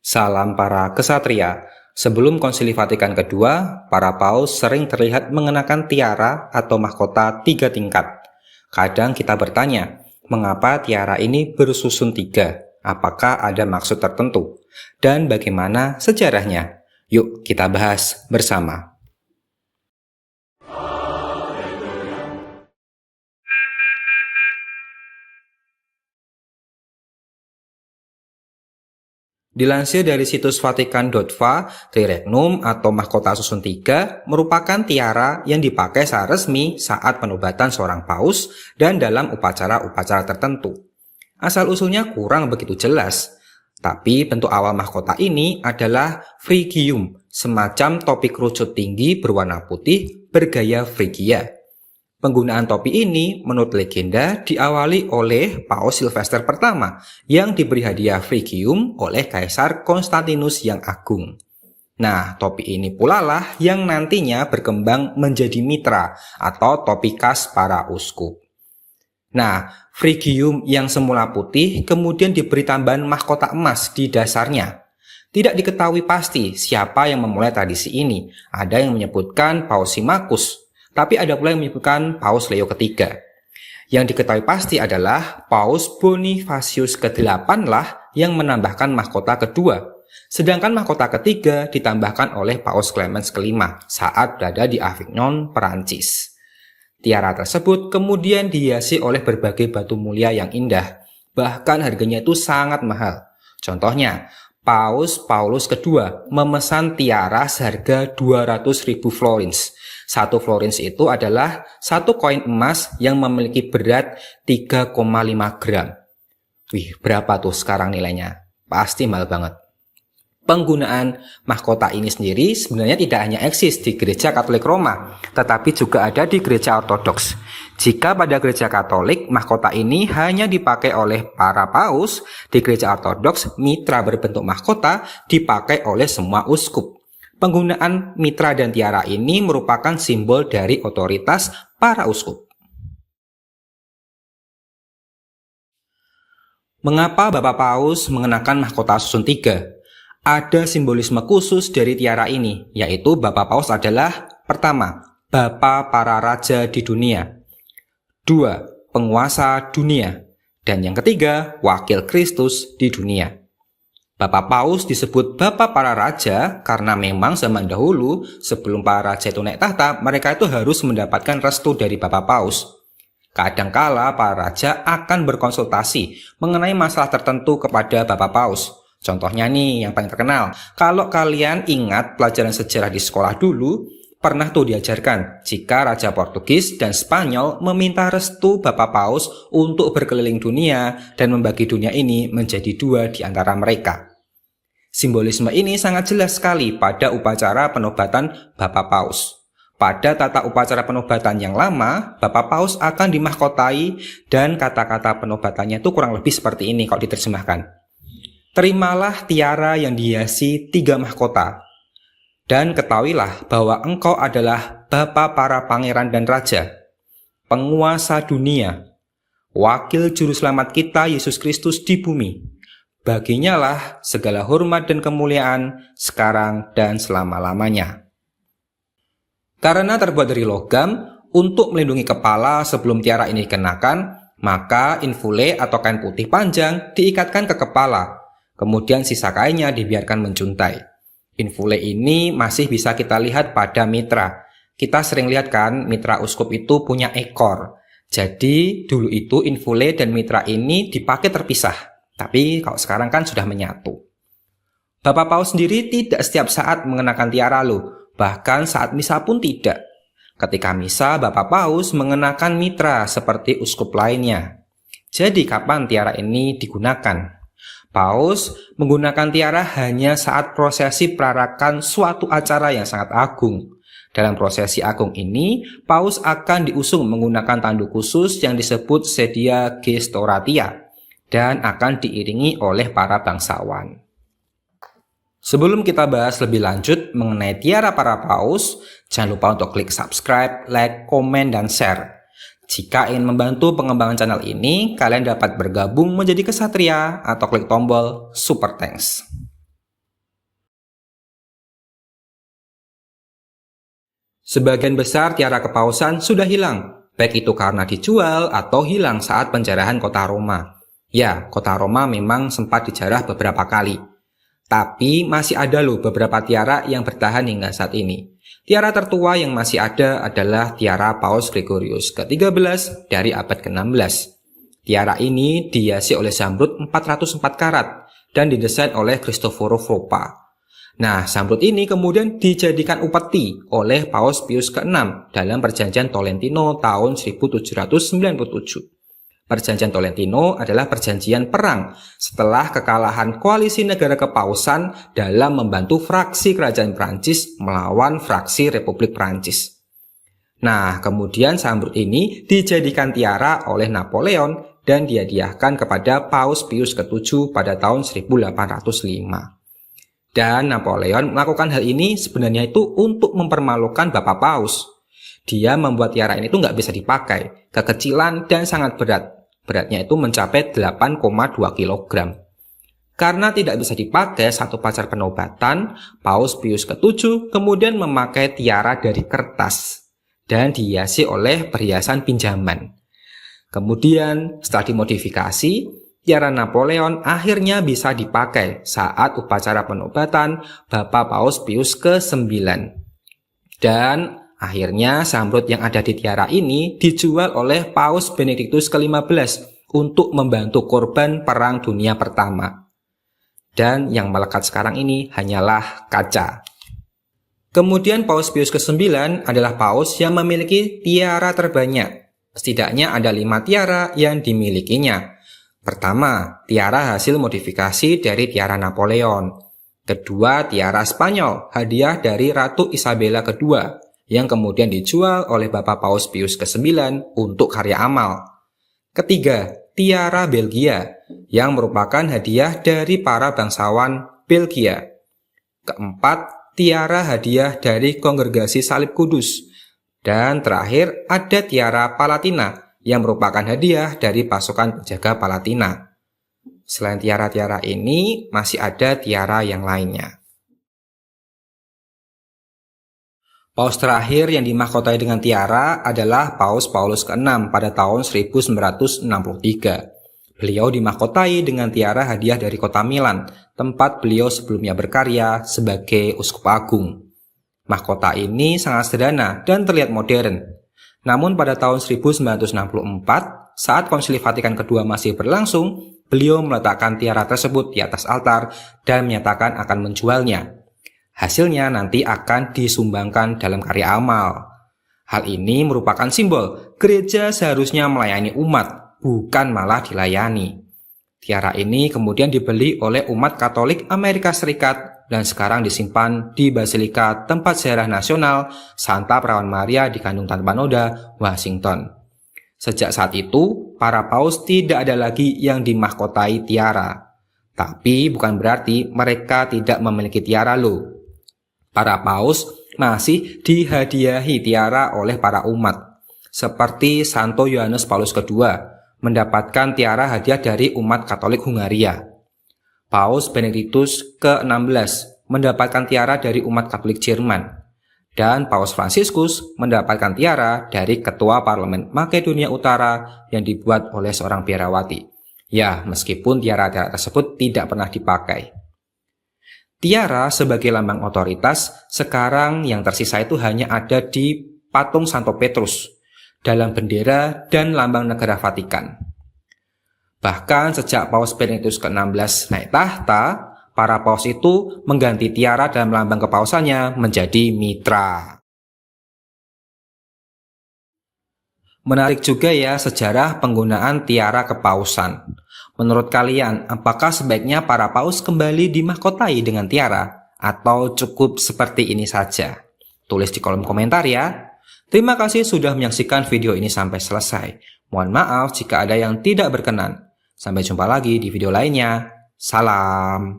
Salam para kesatria. Sebelum Konsili Vatikan kedua, para paus sering terlihat mengenakan tiara atau mahkota 3 tingkat. Kadang kita bertanya, mengapa tiara ini bersusun 3? Apakah ada maksud tertentu? Dan bagaimana sejarahnya? Yuk kita bahas bersama. Dilansir dari situs vatikan.va, Triregnum atau mahkota susun 3 merupakan tiara yang dipakai secara resmi saat penobatan seorang paus dan dalam upacara-upacara tertentu. Asal-usulnya kurang begitu jelas, tapi bentuk awal mahkota ini adalah phrygium, semacam topi kerucut tinggi berwarna putih bergaya Phrygia. Penggunaan topi ini menurut legenda diawali oleh Paus Silvester pertama yang diberi hadiah phrygium oleh Kaisar Konstantinus yang Agung. Nah, topi ini pula lah yang nantinya berkembang menjadi mitra atau topi khas para uskup. Nah, phrygium yang semula putih kemudian diberi tambahan mahkota emas di dasarnya. Tidak diketahui pasti siapa yang memulai tradisi ini. Ada yang menyebutkan Paus Symmachus, tapi ada pula yang menyebutkan Paus Leo ketiga. Yang diketahui pasti adalah Paus Bonifacius ke-8 lah yang menambahkan mahkota kedua. Sedangkan mahkota ketiga ditambahkan oleh Paus Clemens kelima saat berada di Avignon, Perancis. Tiara tersebut kemudian dihiasi oleh berbagai batu mulia yang indah. Bahkan harganya itu sangat mahal. Contohnya, Paus Paulus kedua memesan tiara seharga 200.000 florins. 1 florins itu adalah 1 koin emas yang memiliki berat 3,5 gram. Wih, berapa tuh sekarang nilainya? Pasti mahal banget. Penggunaan mahkota ini sendiri sebenarnya tidak hanya eksis di Gereja Katolik Roma, tetapi juga ada di Gereja Ortodoks. Jika pada Gereja Katolik, mahkota ini hanya dipakai oleh para paus, di Gereja Ortodoks, mitra berbentuk mahkota dipakai oleh semua uskup. Penggunaan mitra dan tiara ini merupakan simbol dari otoritas para uskup. Mengapa Bapak Paus mengenakan mahkota susun 3? Ada simbolisme khusus dari tiara ini, yaitu Bapak Paus adalah pertama, Bapa para raja di dunia. 2. Penguasa dunia. Dan yang ketiga, Wakil Kristus di dunia. Bapak Paus disebut Bapak para raja karena memang zaman dahulu sebelum para raja itu naik tahta, mereka itu harus mendapatkan restu dari Bapak Paus. Kadangkala para raja akan berkonsultasi mengenai masalah tertentu kepada Bapak Paus. Contohnya nih yang paling terkenal, kalau kalian ingat pelajaran sejarah di sekolah dulu, pernah tuh diajarkan jika Raja Portugis dan Spanyol meminta restu Bapak Paus untuk berkeliling dunia dan membagi dunia ini menjadi 2 di antara mereka. Simbolisme ini sangat jelas sekali pada upacara penobatan Bapak Paus. Pada tata upacara penobatan yang lama, Bapak Paus akan dimahkotai dan kata-kata penobatannya itu kurang lebih seperti ini kalau diterjemahkan. Terimalah tiara yang dihiasi 3 mahkota, dan ketahuilah bahwa engkau adalah Bapa para pangeran dan raja, penguasa dunia, wakil juru selamat kita Yesus Kristus di bumi. Baginya lah segala hormat dan kemuliaan sekarang dan selama-lamanya. Karena terbuat dari logam, untuk melindungi kepala sebelum tiara ini dikenakan, maka infule atau kain putih panjang diikatkan ke kepala. Kemudian sisa kainnya dibiarkan menjuntai. Infule ini masih bisa kita lihat pada mitra. Kita sering lihat kan mitra uskup itu punya ekor. Jadi dulu itu infule dan mitra ini dipakai terpisah. Tapi kalau sekarang kan sudah menyatu. Bapak Paus sendiri tidak setiap saat mengenakan tiara loh. Bahkan saat misa pun tidak. Ketika misa, Bapak Paus mengenakan mitra seperti uskup lainnya. Jadi kapan tiara ini digunakan? Paus menggunakan tiara hanya saat prosesi perarakan suatu acara yang sangat agung. Dalam prosesi agung ini, Paus akan diusung menggunakan tanduk khusus yang disebut sedia gestoratia dan akan diiringi oleh para bangsawan. Sebelum kita bahas lebih lanjut mengenai tiara para paus, jangan lupa untuk klik subscribe, like, komen, dan share. Jika ingin membantu pengembangan channel ini, kalian dapat bergabung menjadi kesatria atau klik tombol Super Thanks. Sebagian besar tiara kepausan sudah hilang, baik itu karena dijual atau hilang saat penjarahan kota Roma. Ya, kota Roma memang sempat dijarah beberapa kali. Tapi masih ada loh beberapa tiara yang bertahan hingga saat ini. Tiara tertua yang masih ada adalah tiara Paus Gregorius ke-13 dari abad ke-16. Tiara ini dihiasi oleh zamrud 404 karat dan didesain oleh Cristoforo Foppa. Nah, zamrud ini kemudian dijadikan upeti oleh Paus Pius ke-6 dalam Perjanjian Tolentino tahun 1797. Perjanjian Tolentino adalah perjanjian perang setelah kekalahan koalisi negara kepausan dalam membantu fraksi kerajaan Prancis melawan fraksi Republik Prancis. Nah, kemudian zamrud ini dijadikan tiara oleh Napoleon dan dihadiahkan kepada Paus Pius ke-7 pada tahun 1805. Dan Napoleon melakukan hal ini sebenarnya itu untuk mempermalukan Bapak Paus. Dia membuat tiara ini tuh nggak bisa dipakai, kekecilan dan sangat berat. Beratnya itu mencapai 8,2 kg. Karena tidak bisa dipakai satu pacar penobatan, Paus Pius ke-7 kemudian memakai tiara dari kertas dan dihiasi oleh perhiasan pinjaman. Kemudian setelah dimodifikasi, tiara Napoleon akhirnya bisa dipakai saat upacara penobatan Bapak Paus Pius ke-9. Dan akhirnya zamrud yang ada di tiara ini dijual oleh Paus Benediktus ke-15 untuk membantu korban Perang Dunia Pertama. Dan yang melekat sekarang ini hanyalah kaca. Kemudian Paus Pius ke-9 adalah paus yang memiliki tiara terbanyak. Setidaknya ada 5 tiara yang dimilikinya. Pertama, tiara hasil modifikasi dari tiara Napoleon. Kedua, tiara Spanyol, hadiah dari Ratu Isabella II, yang kemudian dijual oleh Bapak Paus Pius ke-9 untuk karya amal. Ketiga, tiara Belgia, yang merupakan hadiah dari para bangsawan Belgia. Keempat, tiara hadiah dari Kongregasi Salib Kudus. Dan terakhir, ada tiara Palatina, yang merupakan hadiah dari pasukan penjaga Palatina. Selain tiara-tiara ini, masih ada tiara yang lainnya. Paus terakhir yang dimahkotai dengan tiara adalah Paus Paulus ke-6 pada tahun 1963. Beliau dimahkotai dengan tiara hadiah dari kota Milan, tempat beliau sebelumnya berkarya sebagai uskup agung. Mahkota ini sangat sederhana dan terlihat modern. Namun pada tahun 1964, saat Konsili Vatikan kedua masih berlangsung, beliau meletakkan tiara tersebut di atas altar dan menyatakan akan menjualnya. Hasilnya nanti akan disumbangkan dalam karya amal. Hal ini merupakan simbol gereja seharusnya melayani umat, bukan malah dilayani. Tiara ini kemudian dibeli oleh umat Katolik Amerika Serikat dan sekarang disimpan di Basilika Tempat Sejarah Nasional Santa Perawan Maria di Kandung Tanpa Noda, Washington. Sejak saat itu, para paus tidak ada lagi yang dimahkotai tiara. Tapi bukan berarti mereka tidak memiliki tiara loh. Para paus masih dihadiahi tiara oleh para umat. Seperti Santo Yohanes Paulus II mendapatkan tiara hadiah dari umat Katolik Hungaria. Paus Benediktus ke-16 mendapatkan tiara dari umat Katolik Jerman, dan Paus Fransiskus mendapatkan tiara dari Ketua Parlemen Makedonia Utara yang dibuat oleh seorang biarawati. Ya, meskipun tiara-tiara tersebut tidak pernah dipakai. Tiara sebagai lambang otoritas sekarang yang tersisa itu hanya ada di patung Santo Petrus, dalam bendera dan lambang negara Vatikan. Bahkan sejak Paus Benediktus ke-16 naik tahta, para paus itu mengganti tiara dalam lambang kepausannya menjadi mitra. Menarik juga ya sejarah penggunaan tiara kepausan. Menurut kalian, apakah sebaiknya para paus kembali dimahkotai dengan tiara atau cukup seperti ini saja? Tulis di kolom komentar ya. Terima kasih sudah menyaksikan video ini sampai selesai. Mohon maaf jika ada yang tidak berkenan. Sampai jumpa lagi di video lainnya. Salam.